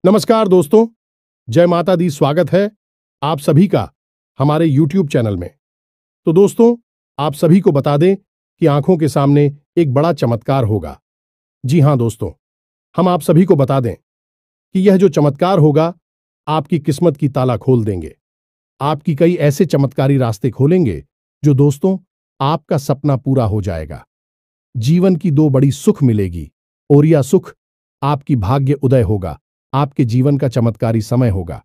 नमस्कार दोस्तों, जय माता दी। स्वागत है आप सभी का हमारे YouTube चैनल में। तो दोस्तों, आप सभी को बता दें कि आंखों के सामने एक बड़ा चमत्कार होगा। जी हां दोस्तों, हम आप सभी को बता दें कि यह जो चमत्कार होगा आपकी किस्मत की ताला खोल देंगे। आपकी कई ऐसे चमत्कारी रास्ते खोलेंगे जो दोस्तों आपका सपना पूरा हो जाएगा। जीवन की दो बड़ी सुख मिलेगी और यह सुख आपकी भाग्य उदय होगा। आपके जीवन का चमत्कारी समय होगा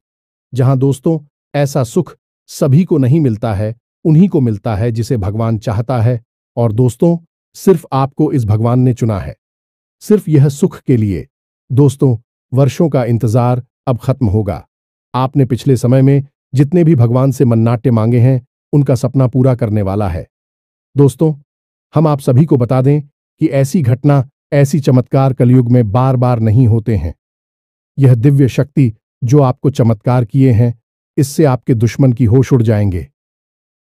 जहां दोस्तों ऐसा सुख सभी को नहीं मिलता है, उन्हीं को मिलता है जिसे भगवान चाहता है। और दोस्तों सिर्फ आपको इस भगवान ने चुना है, सिर्फ यह सुख के लिए। दोस्तों वर्षों का इंतजार अब खत्म होगा। आपने पिछले समय में जितने भी भगवान से मन्नाटे मांगे हैं उनका सपना पूरा करने वाला है। दोस्तों हम आप सभी को बता दें कि ऐसी घटना, ऐसी चमत्कार कलयुग में बार बार नहीं होते हैं। यह दिव्य शक्ति जो आपको चमत्कार किए हैं, इससे आपके दुश्मन की होश उड़ जाएंगे।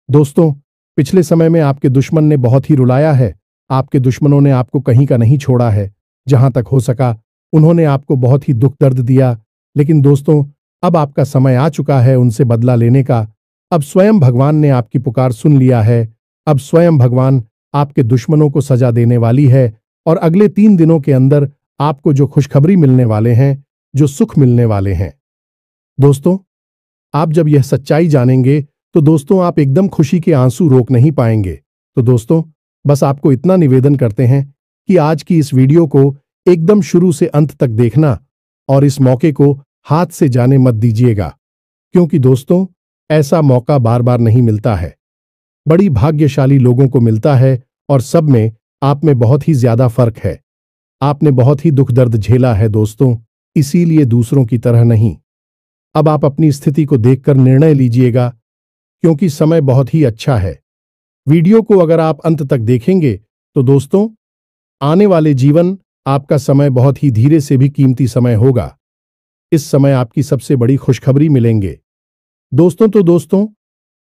दोस्तों पिछले समय में आपके दुश्मन ने बहुत ही रुलाया है। आपके दुश्मनों ने आपको कहीं का नहीं छोड़ा है। जहां तक हो सका उन्होंने आपको बहुत ही दुख दर्द दिया। लेकिन दोस्तों अब आपका समय आ चुका है उनसे बदला लेने का। अब स्वयं भगवान ने आपकी पुकार सुन लिया है। अब स्वयं भगवान आपके दुश्मनों को सजा देने वाली है। और अगले 3 दिनों के अंदर आपको जो खुशखबरी मिलने वाले हैं, जो सुख मिलने वाले हैं, दोस्तों आप जब यह सच्चाई जानेंगे तो दोस्तों आप एकदम खुशी के आंसू रोक नहीं पाएंगे। तो दोस्तों बस आपको इतना निवेदन करते हैं कि आज की इस वीडियो को एकदम शुरू से अंत तक देखना और इस मौके को हाथ से जाने मत दीजिएगा, क्योंकि दोस्तों ऐसा मौका बार बार नहीं मिलता है। बड़ी भाग्यशाली लोगों को मिलता है और सब में आप में बहुत ही ज्यादा फर्क है। आपने बहुत ही दुख दर्द झेला है दोस्तों, इसीलिए दूसरों की तरह नहीं। अब आप अपनी स्थिति को देखकर निर्णय लीजिएगा, क्योंकि समय बहुत ही अच्छा है। वीडियो को अगर आप अंत तक देखेंगे तो दोस्तों आने वाले जीवन आपका समय बहुत ही धीरे से भी कीमती समय होगा। इस समय आपकी सबसे बड़ी खुशखबरी मिलेंगे दोस्तों। तो दोस्तों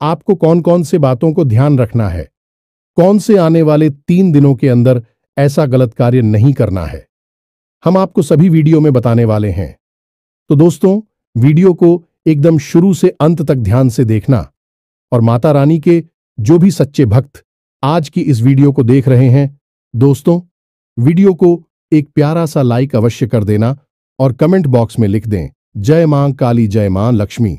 आपको कौन कौन से बातों को ध्यान रखना है, कौन से आने वाले 3 दिनों के अंदर ऐसा गलत कार्य नहीं करना है, हम आपको सभी वीडियो में बताने वाले हैं। तो दोस्तों वीडियो को एकदम शुरू से अंत तक ध्यान से देखना। और माता रानी के जो भी सच्चे भक्त आज की इस वीडियो को देख रहे हैं, दोस्तों वीडियो को एक प्यारा सा लाइक अवश्य कर देना और कमेंट बॉक्स में लिख दें जय मां काली, जय मां लक्ष्मी।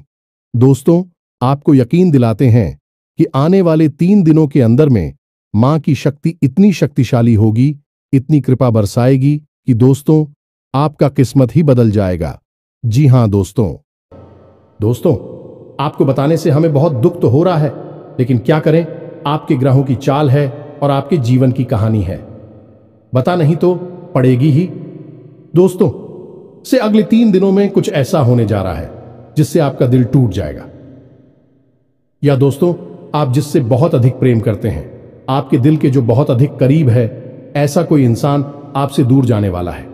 दोस्तों आपको यकीन दिलाते हैं कि आने वाले 3 दिनों के अंदर में मां की शक्ति इतनी शक्तिशाली होगी, इतनी कृपा बरसाएगी कि दोस्तों आपका किस्मत ही बदल जाएगा। जी हां दोस्तों आपको बताने से हमें बहुत दुख तो हो रहा है, लेकिन क्या करें, आपके ग्रहों की चाल है और आपके जीवन की कहानी है। बता नहीं तो पड़ेगी ही। दोस्तों से अगले 3 दिनों में कुछ ऐसा होने जा रहा है जिससे आपका दिल टूट जाएगा। या दोस्तों आप जिससे बहुत अधिक प्रेम करते हैं, आपके दिल के जो बहुत अधिक करीब है, ऐसा कोई इंसान आपसे दूर जाने वाला है।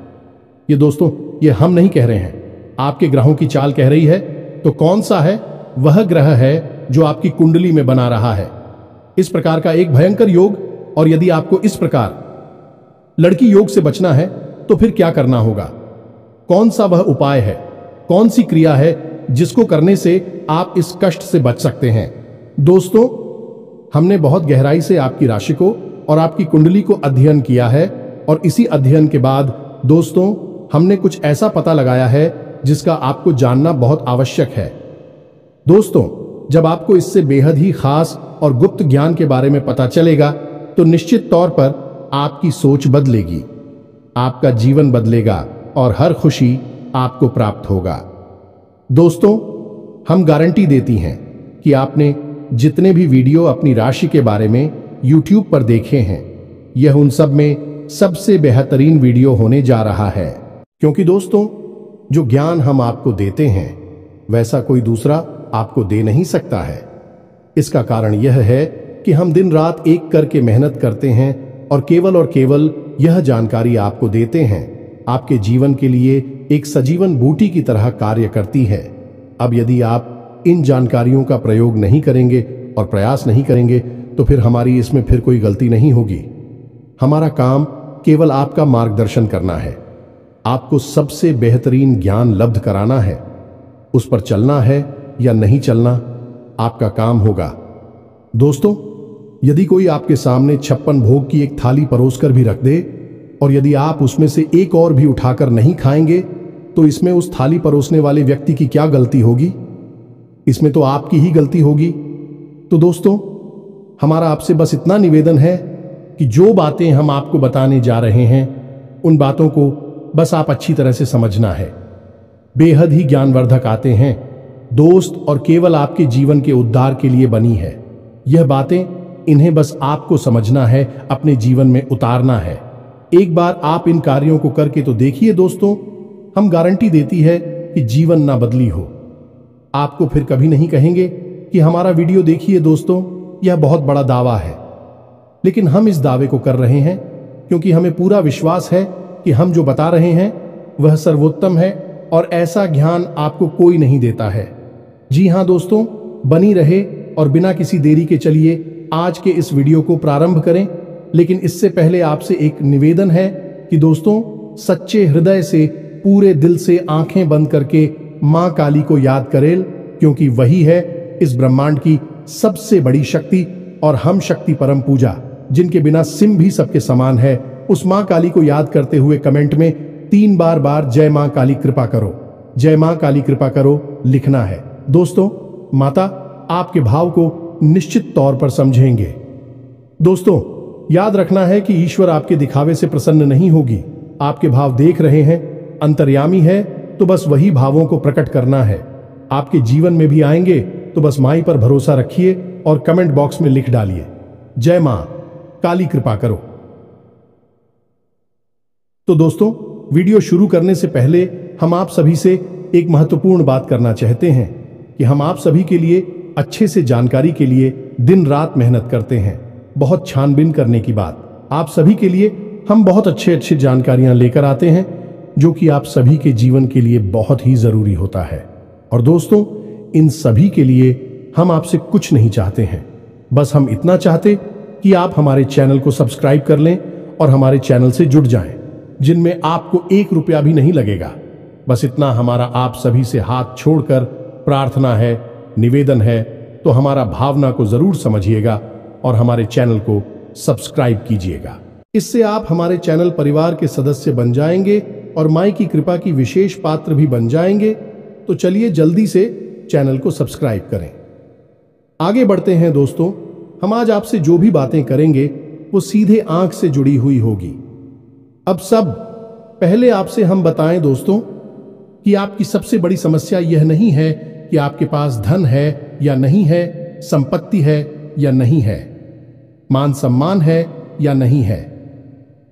ये दोस्तों ये हम नहीं कह रहे हैं, आपके ग्रहों की चाल कह रही है। तो कौन सा है वह ग्रह है जो आपकी कुंडली में बना रहा है इस प्रकार का एक भयंकर योग। और यदि आपको इस प्रकार लड़की योग से बचना है तो फिर क्या करना होगा, कौन सा वह उपाय है, कौन सी क्रिया है जिसको करने से आप इस कष्ट से बच सकते हैं। दोस्तों हमने बहुत गहराई से आपकी राशि को और आपकी कुंडली को अध्ययन किया है और इसी अध्ययन के बाद दोस्तों हमने कुछ ऐसा पता लगाया है जिसका आपको जानना बहुत आवश्यक है। दोस्तों जब आपको इससे बेहद ही खास और गुप्त ज्ञान के बारे में पता चलेगा तो निश्चित तौर पर आपकी सोच बदलेगी, आपका जीवन बदलेगा और हर खुशी आपको प्राप्त होगा। दोस्तों हम गारंटी देती हैं कि आपने जितने भी वीडियो अपनी राशि के बारे में YouTube पर देखे हैं, यह उन सब में सबसे बेहतरीन वीडियो होने जा रहा है। क्योंकि दोस्तों जो ज्ञान हम आपको देते हैं वैसा कोई दूसरा आपको दे नहीं सकता है। इसका कारण यह है कि हम दिन रात एक करके मेहनत करते हैं और केवल यह जानकारी आपको देते हैं, आपके जीवन के लिए एक सजीवन बूटी की तरह कार्य करती है। अब यदि आप इन जानकारियों का प्रयोग नहीं करेंगे और प्रयास नहीं करेंगे तो फिर हमारी इसमें फिर कोई गलती नहीं होगी। हमारा काम केवल आपका मार्गदर्शन करना है, आपको सबसे बेहतरीन ज्ञान लब्ध कराना है। उस पर चलना है या नहीं चलना आपका काम होगा। दोस्तों, यदि कोई आपके सामने 56 भोग की एक थाली परोसकर भी रख दे और यदि आप उसमें से एक और भी उठाकर नहीं खाएंगे तो इसमें उस थाली परोसने वाले व्यक्ति की क्या गलती होगी? इसमें तो आपकी ही गलती होगी। तो दोस्तों, हमारा आपसे बस इतना निवेदन है कि जो बातें हम आपको बताने जा रहे हैं उन बातों को बस आप अच्छी तरह से समझना है। बेहद ही ज्ञानवर्धक आते हैं दोस्त, और केवल आपके जीवन के उद्धार के लिए बनी है यह बातें। इन्हें बस आपको समझना है, अपने जीवन में उतारना है। एक बार आप इन कार्यों को करके तो देखिए दोस्तों, हम गारंटी देती है कि जीवन ना बदली हो। आपको फिर कभी नहीं कहेंगे कि हमारा वीडियो देखिए। दोस्तों, यह बहुत बड़ा दावा है, लेकिन हम इस दावे को कर रहे हैं क्योंकि हमें पूरा विश्वास है कि हम जो बता रहे हैं वह सर्वोत्तम है और ऐसा ज्ञान आपको कोई नहीं देता है। जी हां दोस्तों, बनी रहे और बिना किसी देरी के चलिए आज के इस वीडियो को प्रारंभ करें। लेकिन इससे पहले आपसे एक निवेदन है कि दोस्तों, सच्चे हृदय से, पूरे दिल से आंखें बंद करके मां काली को याद करें, क्योंकि वही है इस ब्रह्मांड की सबसे बड़ी शक्ति और हम शक्ति परम पूजा, जिनके बिना सिम भी सबके समान है। उस मां काली को याद करते हुए कमेंट में 3 बार जय मां काली कृपा करो, जय मां काली कृपा करो लिखना है। दोस्तों, माता आपके भाव को निश्चित तौर पर समझेंगे। दोस्तों, याद रखना है कि ईश्वर आपके दिखावे से प्रसन्न नहीं होगी। आपके भाव देख रहे हैं, अंतर्यामी है, तो बस वही भावों को प्रकट करना है। आपके जीवन में भी आएंगे तो बस माई पर भरोसा रखिए और कमेंट बॉक्स में लिख डालिए, जय मां काली कृपा करो। तो दोस्तों, वीडियो शुरू करने से पहले हम आप सभी से एक महत्वपूर्ण बात करना चाहते हैं कि हम आप सभी के लिए अच्छे से जानकारी के लिए दिन रात मेहनत करते हैं। बहुत छानबीन करने की बात, आप सभी के लिए हम बहुत अच्छे जानकारियां लेकर आते हैं जो कि आप सभी के जीवन के लिए बहुत ही जरूरी होता है। और दोस्तों, इन सभी के लिए हम आपसे कुछ नहीं चाहते हैं, बस हम इतना चाहते कि आप हमारे चैनल को सब्सक्राइब कर लें और हमारे चैनल से जुड़ जाएं, जिनमें आपको 1 रुपया भी नहीं लगेगा। बस इतना हमारा आप सभी से हाथ छोड़कर प्रार्थना है, निवेदन है। तो हमारा भावना को जरूर समझिएगा और हमारे चैनल को सब्सक्राइब कीजिएगा। इससे आप हमारे चैनल परिवार के सदस्य बन जाएंगे और माई की कृपा की विशेष पात्र भी बन जाएंगे। तो चलिए जल्दी से चैनल को सब्सक्राइब करें। आगे बढ़ते हैं दोस्तों, हम आज आपसे जो भी बातें करेंगे वो सीधे आंख से जुड़ी हुई होगी। अब सब पहले आपसे हम बताएं दोस्तों कि आपकी सबसे बड़ी समस्या यह नहीं है कि आपके पास धन है या नहीं है, संपत्ति है या नहीं है, मान सम्मान है या नहीं है।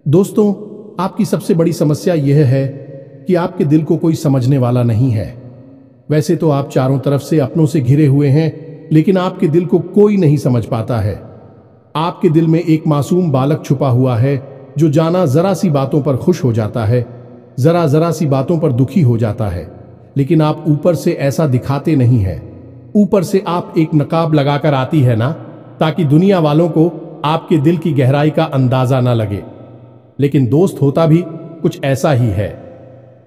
दोस्तों, आपकी सबसे बड़ी समस्या यह है कि आपके दिल को कोई समझने वाला नहीं है। वैसे तो आप चारों तरफ से अपनों से घिरे हुए हैं, लेकिन आपके दिल को कोई नहीं समझ पाता है। आपके दिल में एक मासूम बालक छुपा हुआ है जो जाना जरा सी बातों पर खुश हो जाता है, जरा सी बातों पर दुखी हो जाता है, लेकिन आप ऊपर से ऐसा दिखाते नहीं है। ऊपर से आप एक नकाब लगाकर आती है ना, ताकि दुनिया वालों को आपके दिल की गहराई का अंदाजा ना लगे। लेकिन दोस्त, होता भी कुछ ऐसा ही है।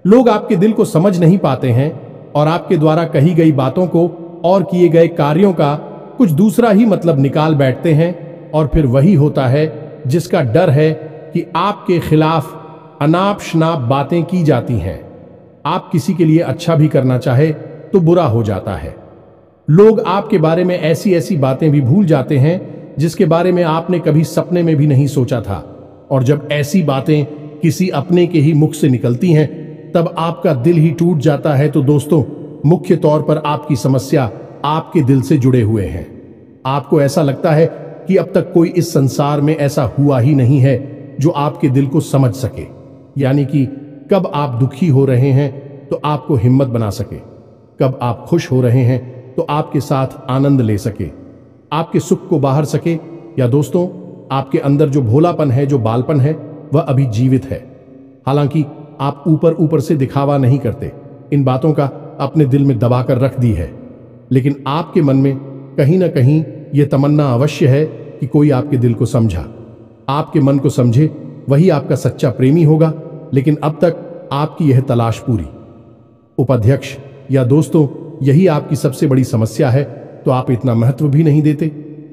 लोग आपके दिल को समझ नहीं पाते हैं और आपके द्वारा कही गई बातों को और किए गए कार्यों का कुछ दूसरा ही मतलब निकाल बैठते हैं, और फिर वही होता है जिसका डर है कि आपके खिलाफ अनाप शनाप बातें की जाती हैं। आप किसी के लिए अच्छा भी करना चाहे तो बुरा हो जाता है। लोग आपके बारे में ऐसी बातें भी भूल जाते हैं जिसके बारे में आपने कभी सपने में भी नहीं सोचा था। और जब ऐसी बातें किसी अपने के ही मुख से निकलती हैं तब आपका दिल ही टूट जाता है। तो दोस्तों, मुख्य तौर पर आपकी समस्या आपके दिल से जुड़े हुए हैं। आपको ऐसा लगता है कि अब तक कोई इस संसार में ऐसा हुआ ही नहीं है जो आपके दिल को समझ सके। यानी कि कब आप दुखी हो रहे हैं तो आपको हिम्मत बना सके, कब आप खुश हो रहे हैं तो आपके साथ आनंद ले सके, आपके सुख को बाहर सके। या दोस्तों, आपके अंदर जो भोलापन है, जो बालपन है, वह अभी जीवित है। हालांकि आप ऊपर से दिखावा नहीं करते, इन बातों का अपने दिल में दबाकर रख दी है, लेकिन आपके मन में कहीं ना कहीं यह तमन्ना अवश्य है कि कोई आपके दिल को समझा, आपके मन को समझे, वही आपका सच्चा प्रेमी होगा। लेकिन अब तक आपकी यह तलाश पूरी। उपाध्यक्ष या दोस्तों, यही आपकी सबसे बड़ी समस्या है, तो आप इतना महत्व भी नहीं देते।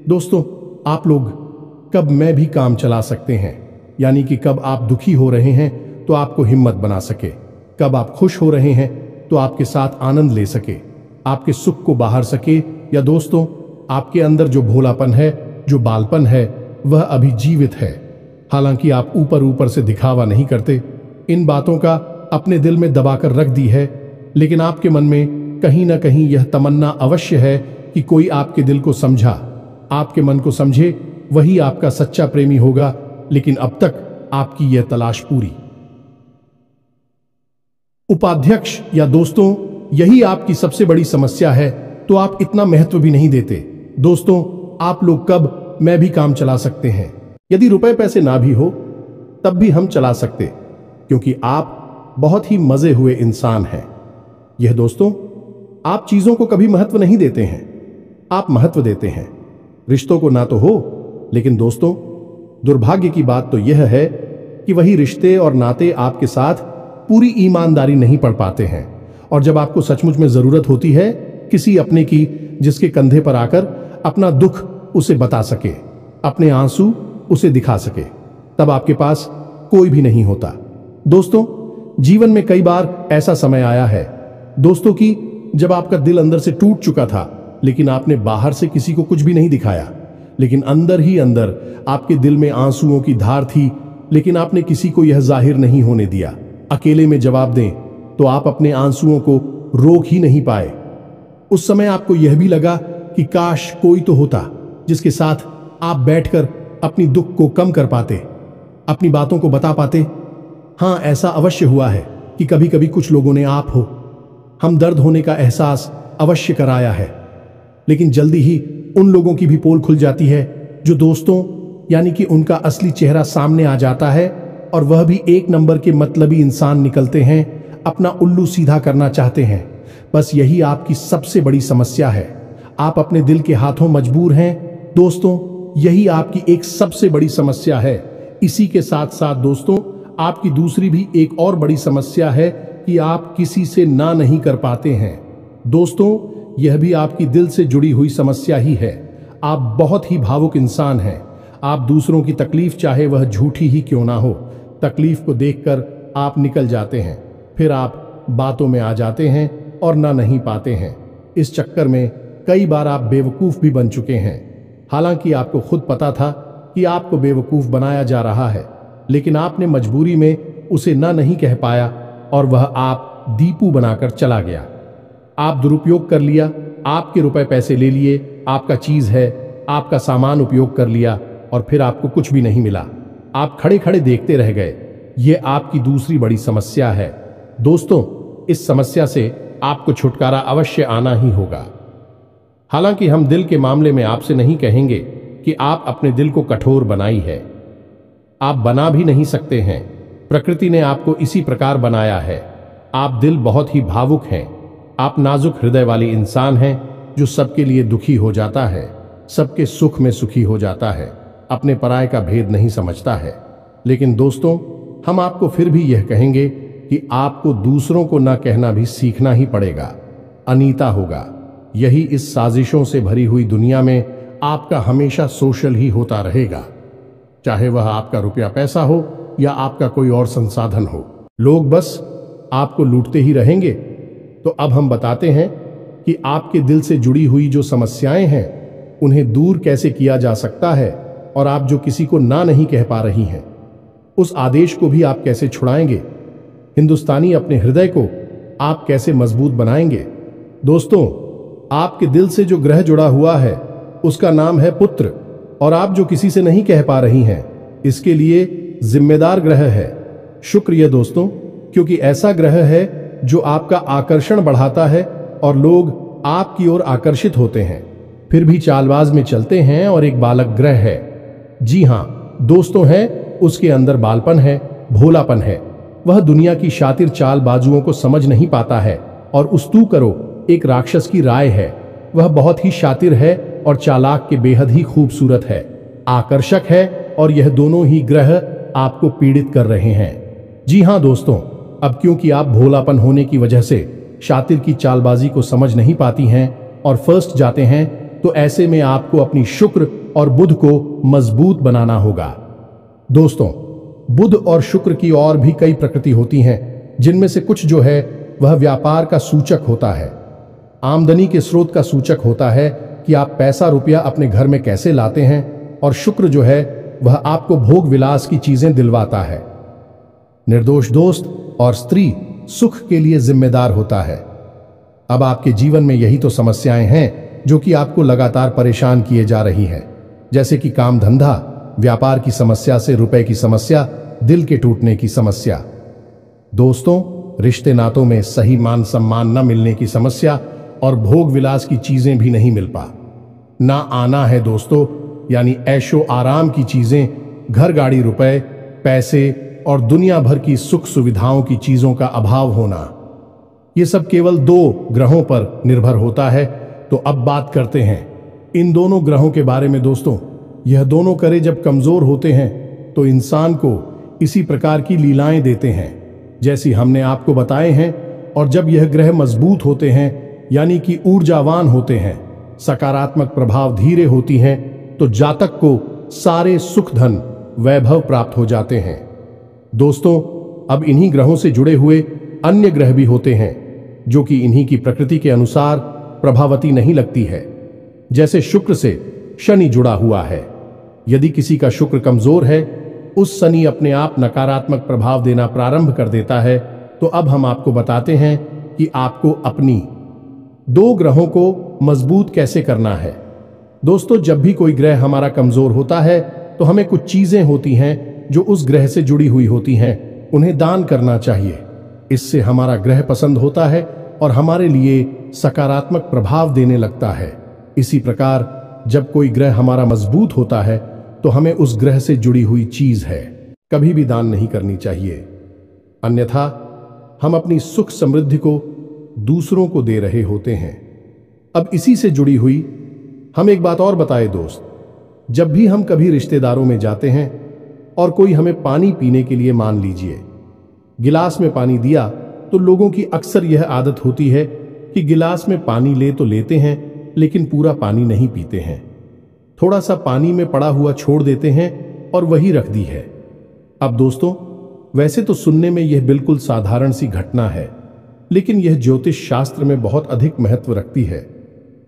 दोस्तों, आप लोग कब मैं भी काम चला सकते हैं, यानी कि कब आप दुखी हो रहे हैं तो आपको हिम्मत बना सके, कब आप खुश हो रहे हैं तो आपके साथ आनंद ले सके, आपके सुख को बाहर सके। या दोस्तों, आपके अंदर जो भोलापन है, जो बालपन है, वह अभी जीवित है। हालांकि आप ऊपर ऊपर से दिखावा नहीं करते, इन बातों का अपने दिल में दबाकर रख दी है, लेकिन आपके मन में कहीं ना कहीं यह तमन्ना अवश्य है कि कोई आपके दिल को समझा, आपके मन को समझे, वही आपका सच्चा प्रेमी होगा। लेकिन अब तक आपकी यह तलाश पूरी। उपाध्यक्ष या दोस्तों, यही आपकी सबसे बड़ी समस्या है, तो आप इतना महत्व भी नहीं देते। दोस्तों, आप लोग कब मैं भी काम चला सकते हैं, यदि रुपए पैसे ना भी हो तब भी हम चला सकते, क्योंकि आप बहुत ही मजे हुए इंसान हैं। यह दोस्तों, आप चीजों को कभी महत्व नहीं देते हैं, आप महत्व देते हैं रिश्तों को। ना तो हो, लेकिन दोस्तों, दुर्भाग्य की बात तो यह है कि वही रिश्ते और नाते आपके साथ पूरी ईमानदारी नहीं पढ़ पाते हैं। और जब आपको सचमुच में जरूरत होती है किसी अपने की, जिसके कंधे पर आकर अपना दुख उसे बता सके, अपने आंसू उसे दिखा सके, तब आपके पास कोई भी नहीं होता। दोस्तों, जीवन में कई बार ऐसा समय आया है दोस्तों कि जब आपका दिल अंदर से टूट चुका था, लेकिन आपने बाहर से किसी को कुछ भी नहीं दिखाया, लेकिन अंदर ही अंदर आपके दिल में आंसुओं की धार थी, लेकिन आपने किसी को यह जाहिर नहीं होने दिया। अकेले में जवाब दें तो आप अपने आंसुओं को रोक ही नहीं पाए। उस समय आपको यह भी लगा कि काश कोई तो होता जिसके साथ आप बैठकर अपनी दुख को कम कर पाते, अपनी बातों को बता पाते। हाँ, ऐसा अवश्य हुआ है कि कभी कभी कुछ लोगों ने आप हो हम दर्द होने का एहसास अवश्य कराया है, लेकिन जल्दी ही उन लोगों की भी पोल खुल जाती है जो दोस्तों, यानी कि उनका असली चेहरा सामने आ जाता है, और वह भी एक नंबर के मतलबी इंसान निकलते हैं, अपना उल्लू सीधा करना चाहते हैं। बस यही आपकी सबसे बड़ी समस्या है, आप अपने दिल के हाथों मजबूर हैं। दोस्तों, यही आपकी एक सबसे बड़ी समस्या है। इसी के साथ साथ दोस्तों, आपकी दूसरी भी एक और बड़ी समस्या है कि आप किसी से ना नहीं कर पाते हैं। दोस्तों, यह भी आपकी दिल से जुड़ी हुई समस्या ही है। आप बहुत ही भावुक इंसान हैं। आप दूसरों की तकलीफ, चाहे वह झूठी ही क्यों ना हो, तकलीफ को देखकर आप निकल जाते हैं, फिर आप बातों में आ जाते हैं और ना नहीं पाते हैं। इस चक्कर में कई बार आप बेवकूफ भी बन चुके हैं। हालांकि आपको खुद पता था कि आपको बेवकूफ बनाया जा रहा है, लेकिन आपने मजबूरी में उसे ना नहीं कह पाया, और वह आप दीपू बनाकर चला गया। आप दुरुपयोग कर लिया, आपके रुपए पैसे ले लिए, आपका चीज है, आपका सामान उपयोग कर लिया, और फिर आपको कुछ भी नहीं मिला। आप खड़े खड़े देखते रह गए। यह आपकी दूसरी बड़ी समस्या है। दोस्तों, इस समस्या से आपको छुटकारा अवश्य आना ही होगा। हालांकि हम दिल के मामले में आपसे नहीं कहेंगे कि आप अपने दिल को कठोर बनाई है, आप बना भी नहीं सकते हैं। प्रकृति ने आपको इसी प्रकार बनाया है। आप दिल बहुत ही भावुक हैं, आप नाजुक हृदय वाली इंसान हैं, जो सबके लिए दुखी हो जाता है, सबके सुख में सुखी हो जाता है, अपने पराये का भेद नहीं समझता है। लेकिन दोस्तों, हम आपको फिर भी यह कहेंगे कि आपको दूसरों को ना कहना भी सीखना ही पड़ेगा। अनीता होगा। यही इस साजिशों से भरी हुई दुनिया में आपका हमेशा सोशल ही होता रहेगा, चाहे वह आपका रुपया पैसा हो या आपका कोई और संसाधन हो। लोग बस आपको लूटते ही रहेंगे। तो अब हम बताते हैं कि आपके दिल से जुड़ी हुई जो समस्याएं हैं, उन्हें दूर कैसे किया जा सकता है, और आप जो किसी को ना नहीं कह पा रही हैं, उस आदेश को भी आप कैसे छुड़ाएंगे। हिंदुस्तानी अपने हृदय को आप कैसे मजबूत बनाएंगे। दोस्तों, आपके दिल से जो ग्रह जुड़ा हुआ है उसका नाम है पुत्र, और आप जो किसी से नहीं कह पा रही हैं, इसके लिए जिम्मेदार ग्रह है शुक्र। ये दोस्तों, क्योंकि ऐसा ग्रह है जो आपका आकर्षण बढ़ाता है और लोग आपकी ओर आकर्षित होते हैं, फिर भी चालबाज में चलते हैं, और एक बालक ग्रह है। जी हां दोस्तों, है उसके अंदर बालपन है, भोलापन है। वह दुनिया की शातिर चालबाजुओं को समझ नहीं पाता है, और उस्तू करो एक राक्षस की राय है। वह बहुत ही शातिर है और चालाक के बेहद ही खूबसूरत है, आकर्षक है, और यह दोनों ही ग्रह आपको पीड़ित कर रहे हैं। जी हां दोस्तों, अब क्योंकि आप भोलापन होने की वजह से शातिर की चालबाजी को समझ नहीं पाती हैं और फर्स्ट जाते हैं, तो ऐसे में आपको अपनी शुक्र और बुध को मजबूत बनाना होगा। दोस्तों, बुध और शुक्र की और भी कई प्रकृति होती हैं, जिनमें से कुछ जो है वह व्यापार का सूचक होता है, आमदनी के स्रोत का सूचक होता है कि आप पैसा रुपया अपने घर में कैसे लाते हैं, और शुक्र जो है वह आपको भोग विलास की चीजें दिलवाता है। निर्दोष दोस्त और स्त्री सुख के लिए जिम्मेदार होता है। अब आपके जीवन में यही तो समस्याएं हैं जो कि आपको लगातार परेशान किए जा रही हैं, जैसे कि काम धंधा, व्यापार की समस्या से रुपए की समस्या, दिल के टूटने की समस्या। दोस्तों, रिश्ते नातों में सही मान सम्मान न मिलने की समस्या और भोग विलास की चीजें भी नहीं मिल पा ना आना है दोस्तों, यानी ऐशो आराम की चीजें, घर गाड़ी रुपए पैसे और दुनिया भर की सुख सुविधाओं की चीजों का अभाव होना। ये सब केवल 2 ग्रहों पर निर्भर होता है। तो अब बात करते हैं इन दोनों ग्रहों के बारे में। दोस्तों, यह दोनों करे जब कमजोर होते हैं तो इंसान को इसी प्रकार की लीलाएं देते हैं जैसी हमने आपको बताए हैं, और जब यह ग्रह मजबूत होते हैं यानी कि ऊर्जावान होते हैं, सकारात्मक प्रभाव धीरे होती हैं, तो जातक को सारे सुख धन वैभव प्राप्त हो जाते हैं। दोस्तों, अब इन्हीं ग्रहों से जुड़े हुए अन्य ग्रह भी होते हैं जो कि इन्हीं की प्रकृति के अनुसार प्रभावती नहीं लगती है। जैसे शुक्र से शनि जुड़ा हुआ है। यदि किसी का शुक्र कमजोर है, उस शनि अपने आप नकारात्मक प्रभाव देना प्रारंभ कर देता है। तो अब हम आपको बताते हैं कि आपको अपनी 2 ग्रहों को मजबूत कैसे करना है। दोस्तों, जब भी कोई ग्रह हमारा कमजोर होता है तो हमें कुछ चीजें होती हैं जो उस ग्रह से जुड़ी हुई होती हैं, उन्हें दान करना चाहिए। इससे हमारा ग्रह पसंद होता है और हमारे लिए सकारात्मक प्रभाव देने लगता है। इसी प्रकार जब कोई ग्रह हमारा मजबूत होता है तो हमें उस ग्रह से जुड़ी हुई चीज है कभी भी दान नहीं करनी चाहिए, अन्यथा हम अपनी सुख समृद्धि को दूसरों को दे रहे होते हैं। अब इसी से जुड़ी हुई हम एक बात और बताए दोस्त, जब भी हम कभी रिश्तेदारों में जाते हैं और कोई हमें पानी पीने के लिए, मान लीजिए गिलास में पानी दिया, तो लोगों की अक्सर यह आदत होती है कि गिलास में पानी ले तो लेते हैं लेकिन पूरा पानी नहीं पीते हैं, थोड़ा सा पानी में पड़ा हुआ छोड़ देते हैं और वही रख दी है। अब दोस्तों, वैसे तो सुनने में यह बिल्कुल साधारण सी घटना है, लेकिन यह ज्योतिष शास्त्र में बहुत अधिक महत्व रखती है।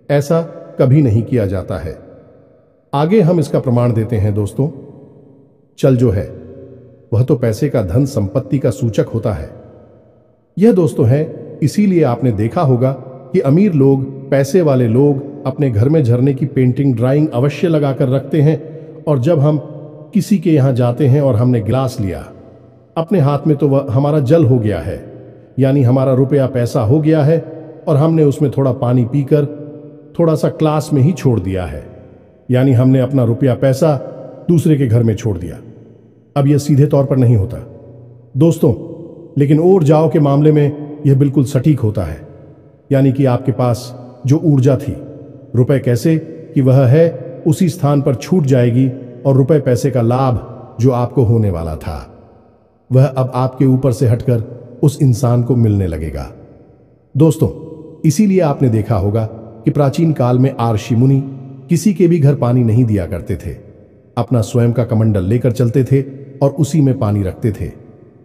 ऐसा कभी नहीं किया जाता है। आगे हम इसका प्रमाण देते हैं। दोस्तों, चल जो है वह तो पैसे का, धन संपत्ति का सूचक होता है। यह दोस्तों है, इसीलिए आपने देखा होगा कि अमीर लोग, पैसे वाले लोग अपने घर में झरने की पेंटिंग, ड्राइंग अवश्य लगाकर रखते हैं, और जब हम किसी के यहां जाते हैं और हमने गिलास लिया अपने हाथ में, तो वह हमारा जल हो गया है, यानी हमारा रुपया पैसा हो गया है, और हमने उसमें थोड़ा पानी पीकर थोड़ा सा क्लास में ही छोड़ दिया है, यानी हमने अपना रुपया पैसा दूसरे के घर में छोड़ दिया। अब यह सीधे तौर पर नहीं होता दोस्तों, लेकिन और जाओ के मामले में यह बिल्कुल सटीक होता है, यानी कि आपके पास जो ऊर्जा थी, रुपए कैसे कि वह है उसी स्थान पर छूट जाएगी, और रुपए पैसे का लाभ जो आपको होने वाला था वह अब आपके ऊपर से हटकर उस इंसान को मिलने लगेगा। दोस्तों, इसीलिए आपने देखा होगा कि प्राचीन काल में ऋषि मुनि किसी के भी घर पानी नहीं दिया करते थे, अपना स्वयं का कमंडल लेकर चलते थे और उसी में पानी रखते थे।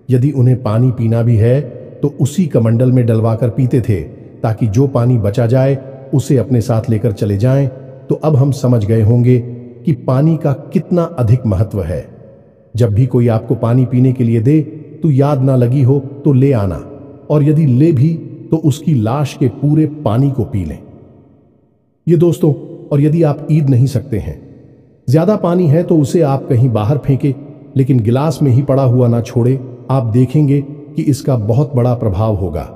यदि उन्हें पानी पीना भी है तो उसी कमंडल में डलवाकर पीते थे, ताकि जो पानी बचा जाए उसे अपने साथ लेकर चले जाएं। तो अब हम समझ गए होंगे कि पानी का कितना अधिक महत्व है। जब भी कोई आपको पानी पीने के लिए दे तो याद ना लगी हो तो ले आना, और यदि ले भी तो उसकी लाश के पूरे पानी को पी लें। ये दोस्तों, और यदि आप ईद नहीं सकते हैं, ज्यादा पानी है तो उसे आप कहीं बाहर फेंके, लेकिन गिलास में ही पड़ा हुआ ना छोड़े। आप देखेंगे कि इसका बहुत बड़ा प्रभाव होगा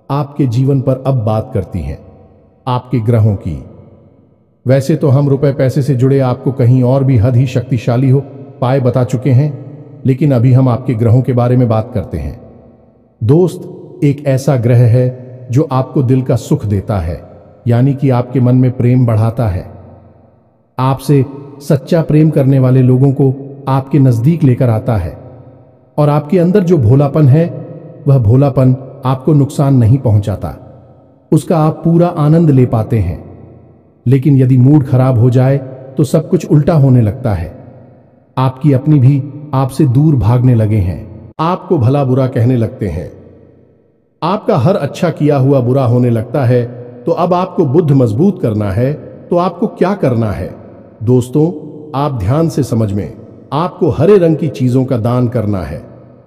आपके जीवन पर। अब बात करती हैं आपके ग्रहों की। वैसे तो हम रुपए पैसे से जुड़े आपको कहीं और भी हद ही शक्तिशाली हो पाए बता चुके हैं, लेकिन अभी हम आपके ग्रहों के बारे में बात करते हैं। दोस्त, एक ऐसा ग्रह है जो आपको दिल का सुख देता है, यानी कि आपके मन में प्रेम बढ़ाता है, आपसे सच्चा प्रेम करने वाले लोगों को आपके नजदीक लेकर आता है, और आपके अंदर जो भोलापन है वह भोलापन आपको नुकसान नहीं पहुंचाता, उसका आप पूरा आनंद ले पाते हैं। लेकिन यदि मूड खराब हो जाए तो सब कुछ उल्टा होने लगता है। आपकी अपनी भी आपसे दूर भागने लगे हैं, आपको भला बुरा कहने लगते हैं, आपका हर अच्छा किया हुआ बुरा होने लगता है। तो अब आपको बुद्ध मजबूत करना है तो आपको क्या करना है? दोस्तों, आप ध्यान से समझ में, आपको हरे रंग की चीजों का दान करना है।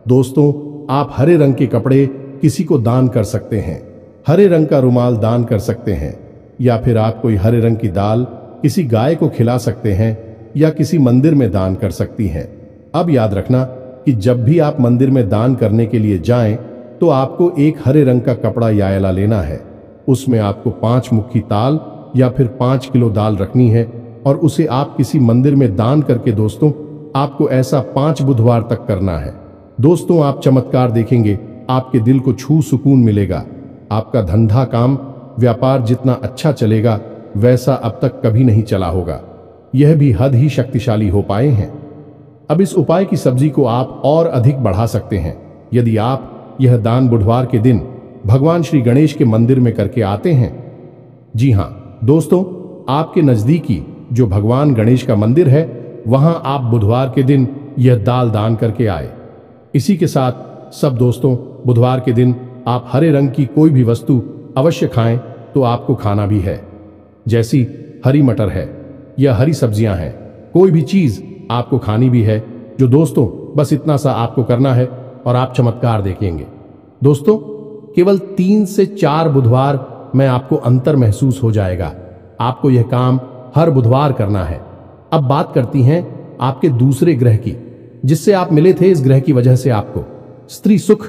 दोस्तों, आप हरे रंग के कपड़े किसी को दान कर सकते हैं, हरे रंग का रुमाल दान कर सकते हैं, या फिर आप कोई हरे रंग की दाल किसी गाय को खिला सकते हैं या किसी मंदिर में दान कर सकती हैं। अब याद रखना कि जब भी आप मंदिर में दान करने के लिए जाएं तो आपको एक हरे रंग का कपड़ा यायला लेना है। उसमें आपको 5 मुट्ठी ताल या फिर 5 किलो दाल रखनी है और उसे आप किसी मंदिर में दान करके दोस्तों, आपको ऐसा 5 बुधवार तक करना है। दोस्तों, आप चमत्कार देखेंगे, आपके दिल को छू सुकून मिलेगा। आपका धंधा काम व्यापार जितना अच्छा चलेगा वैसा अब तक कभी नहीं चला होगा। यह भी हद ही शक्तिशाली हो पाए हैं। अब इस उपाय की सब्जी को आप और अधिक बढ़ा सकते हैं यदि आप यह दान बुधवार के दिन भगवान श्री गणेश के मंदिर में करके आते हैं। जी हां दोस्तों, आपके नजदीकी जो भगवान गणेश का मंदिर है वहां आप बुधवार के दिन यह दाल दान करके आए। इसी के साथ सब दोस्तों, बुधवार के दिन आप हरे रंग की कोई भी वस्तु अवश्य खाएं तो आपको खाना भी है, जैसी हरी मटर है या हरी सब्जियां हैं, कोई भी चीज आपको खानी भी है। जो दोस्तों, बस इतना सा आपको करना है और आप चमत्कार देखेंगे। दोस्तों, केवल 3 से 4 बुधवार में आपको अंतर महसूस हो जाएगा। आपको यह काम हर बुधवार करना है। अब बात करती हैं आपके दूसरे ग्रह की, जिससे आप मिले थे। इस ग्रह की वजह से आपको स्त्री सुख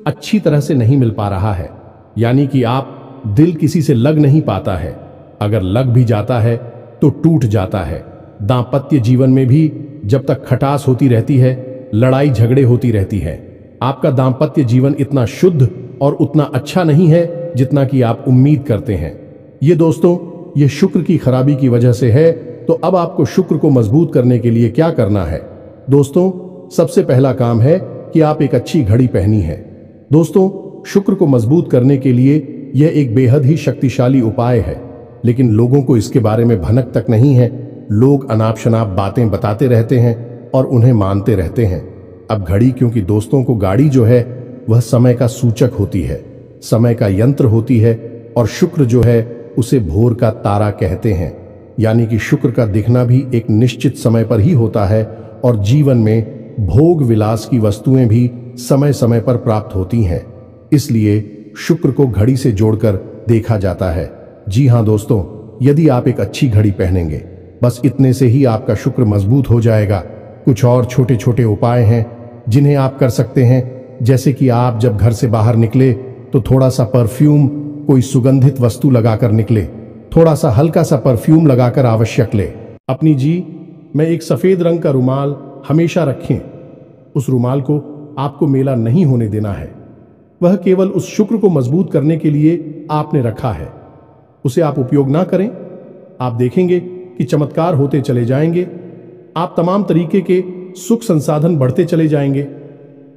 अच्छी तरह से नहीं मिल पा रहा है, यानी कि आप दिल किसी से लग नहीं पाता है। अगर लग भी जाता है तो टूट जाता है। दांपत्य जीवन में भी जब तक खटास होती रहती है, लड़ाई झगड़े होती रहती है। आपका दांपत्य जीवन इतना शुद्ध और उतना अच्छा नहीं है जितना कि आप उम्मीद करते हैं। ये दोस्तों, ये शुक्र की खराबी की वजह से है। तो अब आपको शुक्र को मजबूत करने के लिए क्या करना है? दोस्तों, सबसे पहला काम है कि आप एक अच्छी घड़ी पहनी है। दोस्तों, शुक्र को मजबूत करने के लिए यह एक बेहद ही शक्तिशाली उपाय है, लेकिन लोगों को इसके बारे में भनक तक नहीं है। लोग अनाप शनाप बातें बताते रहते हैं और उन्हें मानते रहते हैं। अब घड़ी, क्योंकि दोस्तों को गाड़ी जो है वह समय का सूचक होती है, समय का यंत्र होती है, और शुक्र जो है उसे भोर का तारा कहते हैं। यानी कि शुक्र का दिखना भी एक निश्चित समय पर ही होता है और जीवन में भोग विलास की वस्तुएं भी समय समय पर प्राप्त होती हैं। इसलिए शुक्र को घड़ी से जोड़कर देखा जाता है। जी हां दोस्तों, यदि आप एक अच्छी घड़ी पहनेंगे, बस इतने से ही आपका शुक्र मजबूत हो जाएगा। कुछ और छोटे छोटे उपाय हैं जिन्हें आप कर सकते हैं, जैसे कि आप जब घर से बाहर निकले तो थोड़ा सा परफ्यूम, कोई सुगंधित वस्तु लगाकर निकले। थोड़ा सा हल्का सा परफ्यूम लगाकर आवश्यक ले। अपनी में एक सफेद रंग का रुमाल हमेशा रखें। उस रुमाल को आपको मेला नहीं होने देना है। वह केवल उस शुक्र को मजबूत करने के लिए आपने रखा है। उसे आप उपयोग ना करें, आप देखेंगे कि चमत्कार होते चले जाएंगे। आप तमाम तरीके के सुख संसाधन बढ़ते चले जाएंगे।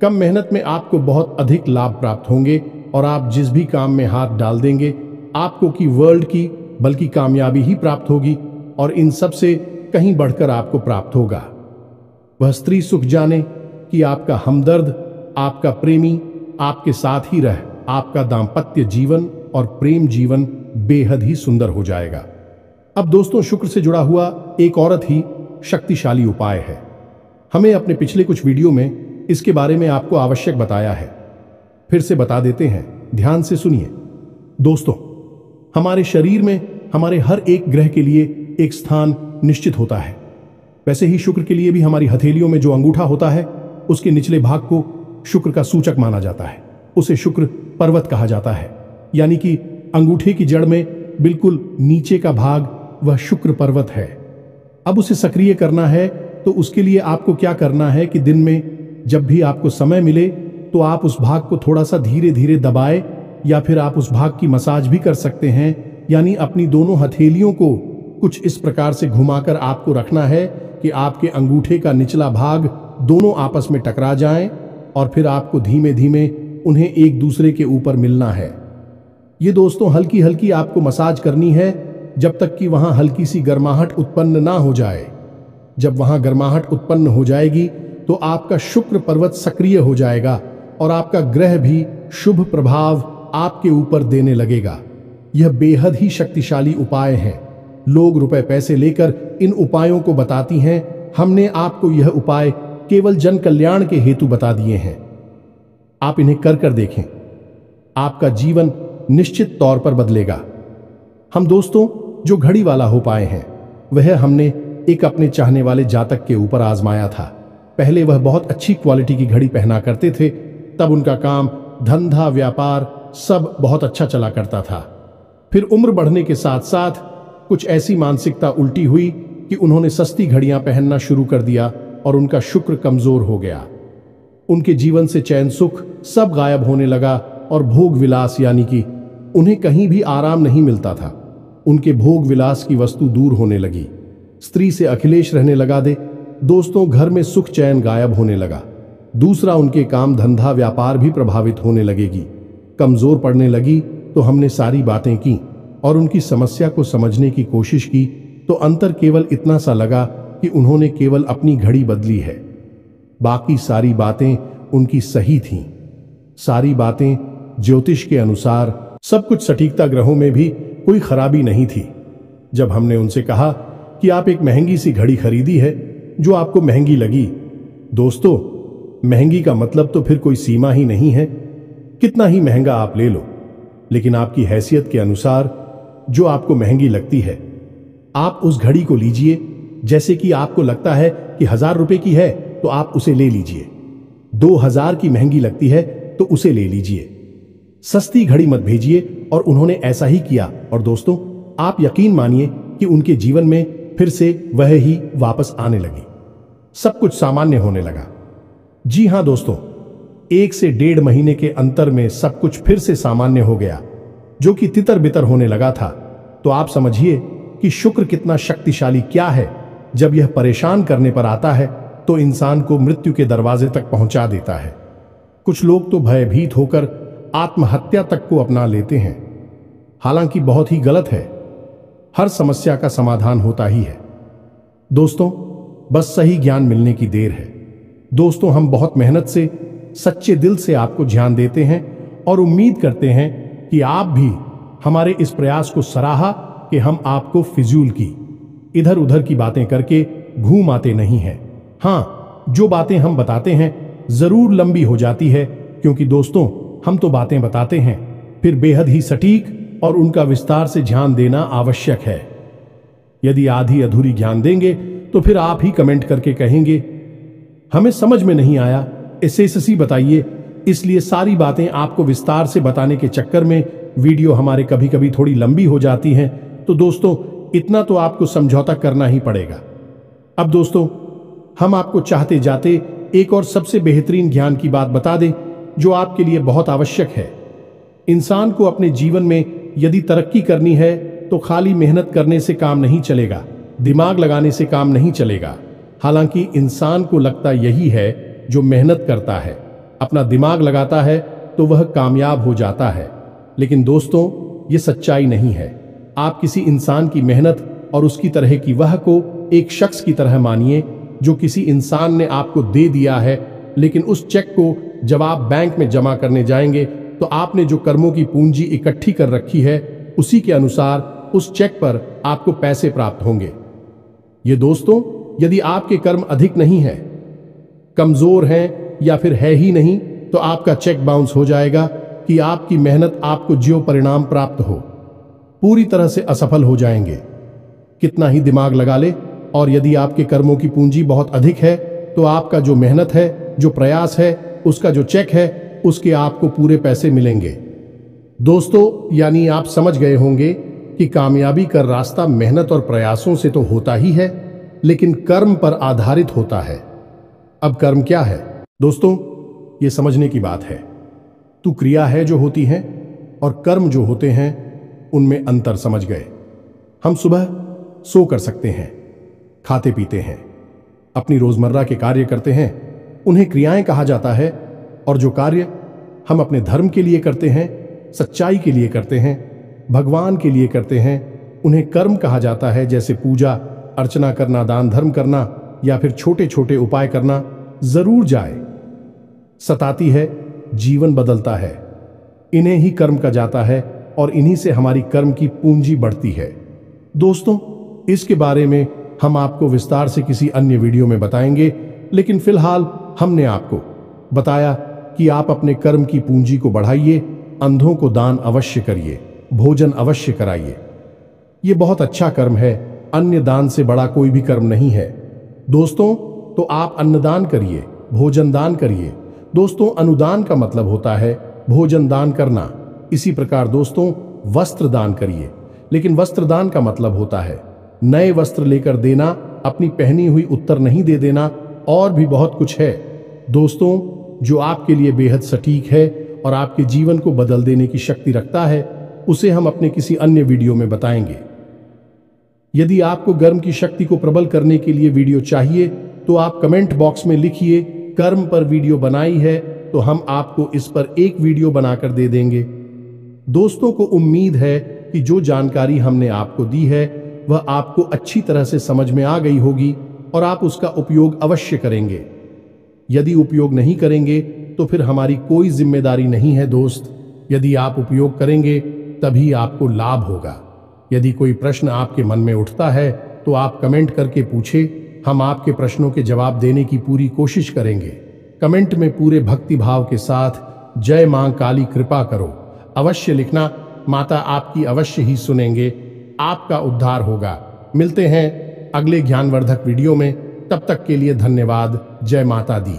कम मेहनत में आपको बहुत अधिक लाभ प्राप्त होंगे और आप जिस भी काम में हाथ डाल देंगे आपको की वर्ल्ड की बल्कि कामयाबी ही प्राप्त होगी, और इन सब से कहीं बढ़कर आपको प्राप्त होगा वह स्त्री सुख। जाने कि आपका हमदर्द, आपका प्रेमी आपके साथ ही रह आपका दाम्पत्य जीवन और प्रेम जीवन बेहद ही सुंदर हो जाएगा। अब दोस्तों, शुक्र से जुड़ा हुआ एक औरत ही शक्तिशाली उपाय है। हमें अपने पिछले कुछ वीडियो में इसके बारे में आपको आवश्यक बताया है, फिर से बता देते हैं, ध्यान से सुनिए। दोस्तों, हमारे शरीर में हमारे हर एक ग्रह के लिए एक स्थान निश्चित होता है। वैसे ही शुक्र के लिए भी हमारी हथेलियों में जो अंगूठा होता है उसके निचले भाग को शुक्र का सूचक माना जाता है। उसे शुक्र पर्वत कहा जाता है, यानी कि अंगूठे की जड़ में बिल्कुल नीचे का भाग वह शुक्र पर्वत है। अब उसे सक्रिय करना है तो उसके लिए आपको क्या करना है कि दिन में जब भी आपको समय मिले तो आप उस भाग को थोड़ा सा धीरे धीरे दबाए, या फिर आप उस भाग की मसाज भी कर सकते हैं। यानी अपनी दोनों हथेलियों को कुछ इस प्रकार से घुमाकर आपको रखना है कि आपके अंगूठे का निचला भाग दोनों आपस में टकरा जाएं, और फिर आपको धीमे धीमे उन्हें एक दूसरे के ऊपर मिलना है। ये दोस्तों हल्की हल्की आपको मसाज करनी है जब तक कि वहां हल्की सी गर्माहट उत्पन्न ना हो जाए। जब वहां गर्माहट उत्पन्न हो जाएगी तो आपका शुक्र पर्वत सक्रिय हो जाएगा और आपका ग्रह भी शुभ प्रभाव आपके ऊपर देने लगेगा। यह बेहद ही शक्तिशाली उपाय है। लोग रुपए पैसे लेकर इन उपायों को बताती हैं। हमने आपको यह उपाय केवल जन कल्याण के हेतु बता दिए हैं। आप इन्हें कर देखें, आपका जीवन निश्चित तौर पर बदलेगा। हम दोस्तों जो घड़ी वाला हो पाए हैं वह हमने एक अपने चाहने वाले जातक के ऊपर आजमाया था। पहले वह बहुत अच्छी क्वालिटी की घड़ी पहना करते थे, तब उनका काम धंधा व्यापार सब बहुत अच्छा चला करता था। फिर उम्र बढ़ने के साथ साथ कुछ ऐसी मानसिकता उल्टी हुई कि उन्होंने सस्ती घड़ियां पहनना शुरू कर दिया और उनका शुक्र कमजोर हो गया। उनके जीवन से चैन सुख सब गायब होने लगा और भोग विलास यानी कि उन्हें कहीं भी आराम नहीं मिलता था। उनके भोग विलास की वस्तु दूर होने लगी। स्त्री से अखिलेश रहने लगा दे। दोस्तों घर में सुख चैन गायब होने लगा। दूसरा उनके काम धंधा व्यापार भी प्रभावित होने लगेगी, कमजोर पड़ने लगी। तो हमने सारी बातें की और उनकी समस्या को समझने की कोशिश की तो अंतर केवल इतना सा लगा कि उन्होंने केवल अपनी घड़ी बदली है, बाकी सारी बातें उनकी सही थीं। सारी बातें ज्योतिष के अनुसार सब कुछ सटीकता, ग्रहों में भी कोई खराबी नहीं थी। जब हमने उनसे कहा कि आप एक महंगी सी घड़ी खरीदी है जो आपको महंगी लगी, दोस्तों महंगी का मतलब तो फिर कोई सीमा ही नहीं है। कितना ही महंगा आप ले लो, लेकिन आपकी हैसियत के अनुसार जो आपको महंगी लगती है आप उस घड़ी को लीजिए। जैसे कि आपको लगता है कि 1000 रुपए की है तो आप उसे ले लीजिए। 2000 की महंगी लगती है तो उसे ले लीजिए। सस्ती घड़ी मत भेजिए। और उन्होंने ऐसा ही किया और दोस्तों आप यकीन मानिए कि उनके जीवन में फिर से वह ही वापस आने लगी। सब कुछ सामान्य होने लगा। जी हां दोस्तों, 1 से 1.5 महीने के अंतर में सब कुछ फिर से सामान्य हो गया, जो कि तितर बितर होने लगा था। तो आप समझिए कि शुक्र कितना शक्तिशाली क्या है। जब यह परेशान करने पर आता है तो इंसान को मृत्यु के दरवाजे तक पहुंचा देता है। कुछ लोग तो भयभीत होकर आत्महत्या तक को अपना लेते हैं, हालांकि बहुत ही गलत है। हर समस्या का समाधान होता ही है दोस्तों, बस सही ज्ञान मिलने की देर है। दोस्तों हम बहुत मेहनत से सच्चे दिल से आपको ध्यान देते हैं और उम्मीद करते हैं कि आप भी हमारे इस प्रयास को सराहा कि हम आपको फिजूल की इधर उधर की बातें करके घूम आते नहीं हैं। हाँ, जो बातें हम बताते हैं जरूर लंबी हो जाती है, क्योंकि दोस्तों हम तो बातें बताते हैं फिर बेहद ही सटीक और उनका विस्तार से ध्यान देना आवश्यक है। यदि आधी अधूरी ज्ञान देंगे तो फिर आप ही कमेंट करके कहेंगे हमें समझ में नहीं आया, एसएससी बताइए। इसलिए सारी बातें आपको विस्तार से बताने के चक्कर में वीडियो हमारे कभी कभी थोड़ी लंबी हो जाती हैं। तो दोस्तों इतना तो आपको समझौता करना ही पड़ेगा। अब दोस्तों हम आपको चाहते जाते एक और सबसे बेहतरीन ज्ञान की बात बता दें जो आपके लिए बहुत आवश्यक है। इंसान को अपने जीवन में यदि तरक्की करनी है तो खाली मेहनत करने से काम नहीं चलेगा, दिमाग लगाने से काम नहीं चलेगा। हालांकि इंसान को लगता यही है, जो मेहनत करता है अपना दिमाग लगाता है तो वह कामयाब हो जाता है। लेकिन दोस्तों ये सच्चाई नहीं है। आप किसी इंसान की मेहनत और उसकी तरह की वह को एक शख्स की तरह मानिए जो किसी इंसान ने आपको दे दिया है, लेकिन उस चेक को जब आप बैंक में जमा करने जाएंगे तो आपने जो कर्मों की पूंजी इकट्ठी कर रखी है उसी के अनुसार उस चेक पर आपको पैसे प्राप्त होंगे। ये दोस्तों यदि आपके कर्म अधिक नहीं है, कमजोर हैं या फिर है ही नहीं, तो आपका चेक बाउंस हो जाएगा कि आपकी मेहनत आपको जो परिणाम प्राप्त हो पूरी तरह से असफल हो जाएंगे। कितना ही दिमाग लगा ले, और यदि आपके कर्मों की पूंजी बहुत अधिक है तो आपका जो मेहनत है, जो प्रयास है, उसका जो चेक है उसके आपको पूरे पैसे मिलेंगे। दोस्तों यानी आप समझ गए होंगे कि कामयाबी का रास्ता मेहनत और प्रयासों से तो होता ही है, लेकिन कर्म पर आधारित होता है। अब कर्म क्या है दोस्तों, ये समझने की बात है। तू क्रिया है जो होती है और कर्म जो होते हैं उनमें अंतर समझ गए। हम सुबह सो कर सकते हैं, खाते पीते हैं, अपनी रोजमर्रा के कार्य करते हैं, उन्हें क्रियाएं कहा जाता है। और जो कार्य हम अपने धर्म के लिए करते हैं, सच्चाई के लिए करते हैं, भगवान के लिए करते हैं। उन्हें कर्म कहा जाता है, जैसे पूजा अर्चना करना, दान धर्म करना या फिर छोटे छोटे उपाय करना। जरूर जाए, सताती है, जीवन बदलता है। इन्हें ही कर्म कहा जाता है और इन्हीं से हमारी कर्म की पूंजी बढ़ती है। दोस्तों, इसके बारे में हम आपको विस्तार से किसी अन्य वीडियो में बताएंगे, लेकिन फिलहाल हमने आपको बताया कि आप अपने कर्म की पूंजी को बढ़ाइए, अंधों को दान अवश्य करिए, भोजन अवश्य कराइए। ये बहुत अच्छा कर्म है, अन्य दान से बड़ा कोई भी कर्म नहीं है। दोस्तों, तो आप अन्नदान करिए, भोजन दान करिए। दोस्तों, अनुदान का मतलब होता है भोजन दान करना। इसी प्रकार दोस्तों, वस्त्र दान करिए, लेकिन वस्त्र दान का मतलब होता है नए वस्त्र लेकर देना, अपनी पहनी हुई उत्तर नहीं दे देना, और भी बहुत कुछ है दोस्तों, जो आपके लिए बेहद सटीक है और आपके जीवन को बदल देने की शक्ति रखता है। उसे हम अपने किसी अन्य वीडियो में बताएंगे। यदि आपको कर्म की शक्ति को प्रबल करने के लिए वीडियो चाहिए तो आप कमेंट बॉक्स में लिखिए कर्म पर वीडियो बनाई है, तो हम आपको इस पर एक वीडियो बनाकर दे देंगे। दोस्तों को उम्मीद है कि जो जानकारी हमने आपको दी है वह आपको अच्छी तरह से समझ में आ गई होगी और आप उसका उपयोग अवश्य करेंगे। यदि उपयोग नहीं करेंगे तो फिर हमारी कोई जिम्मेदारी नहीं है दोस्त। यदि आप उपयोग करेंगे तभी आपको लाभ होगा। यदि कोई प्रश्न आपके मन में उठता है तो आप कमेंट करके पूछे, हम आपके प्रश्नों के जवाब देने की पूरी कोशिश करेंगे। कमेंट में पूरे भक्ति भाव के साथ जय मां काली कृपा करो अवश्य लिखना। माता आपकी अवश्य ही सुनेंगे, आपका उद्धार होगा। मिलते हैं अगले ज्ञानवर्धक वीडियो में, तब तक के लिए धन्यवाद। जय माता दी।